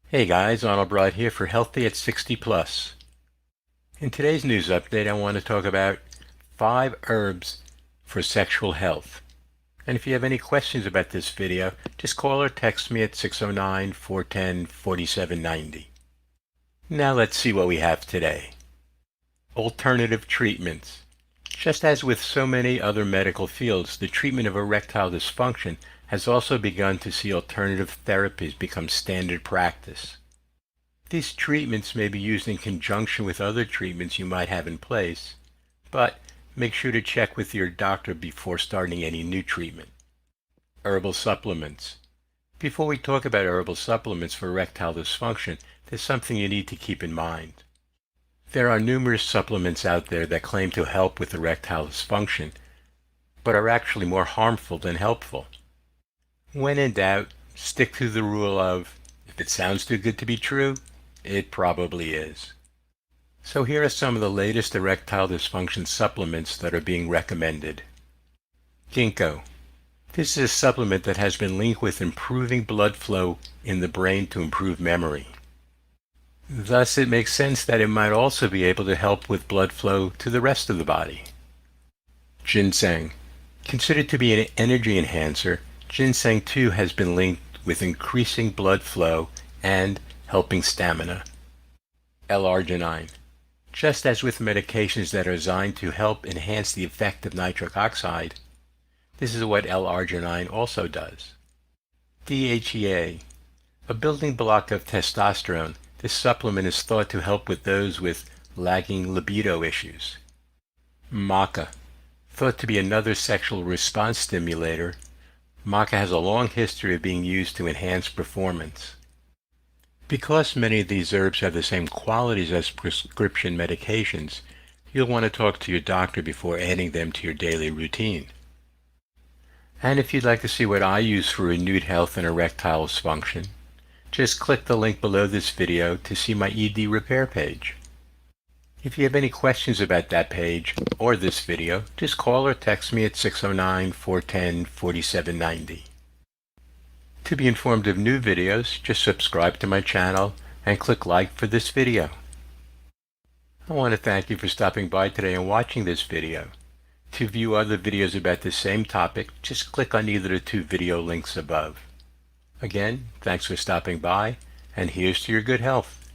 Hey guys, Arnold Brod here for Healthy at 60 Plus. In today's news update, I want to talk about 5 herbs for sexual health. And if you have any questions about this video, just call or text me at 609-410-4790. Now let's see what we have today. Alternative treatments. Just as with so many other medical fields, the treatment of erectile dysfunction has also begun to see alternative therapies become standard practice. These treatments may be used in conjunction with other treatments you might have in place, but make sure to check with your doctor before starting any new treatment. Herbal supplements. Before we talk about herbal supplements for erectile dysfunction, there's something you need to keep in mind. There are numerous supplements out there that claim to help with erectile dysfunction, but are actually more harmful than helpful. When in doubt, stick to the rule of, if it sounds too good to be true, it probably is. So here are some of the latest erectile dysfunction supplements that are being recommended. Ginkgo. This is a supplement that has been linked with improving blood flow in the brain to improve memory. Thus, it makes sense that it might also be able to help with blood flow to the rest of the body. Ginseng. Considered to be an energy enhancer, ginseng too has been linked with increasing blood flow and helping stamina. L-arginine. Just as with medications that are designed to help enhance the effect of nitric oxide, this is what L-arginine also does. DHEA. A building block of testosterone, this supplement is thought to help with those with lagging libido issues. Maca. Thought to be another sexual response stimulator, maca has a long history of being used to enhance performance. Because many of these herbs have the same qualities as prescription medications, you'll want to talk to your doctor before adding them to your daily routine. And if you'd like to see what I use for renewed health and erectile dysfunction, just click the link below this video to see my ED repair page. If you have any questions about that page or this video, just call or text me at 609-410-4790. To be informed of new videos, just subscribe to my channel and click like for this video. I want to thank you for stopping by today and watching this video. To view other videos about the same topic, just click on either of the 2 video links above. Again, thanks for stopping by, and here's to your good health.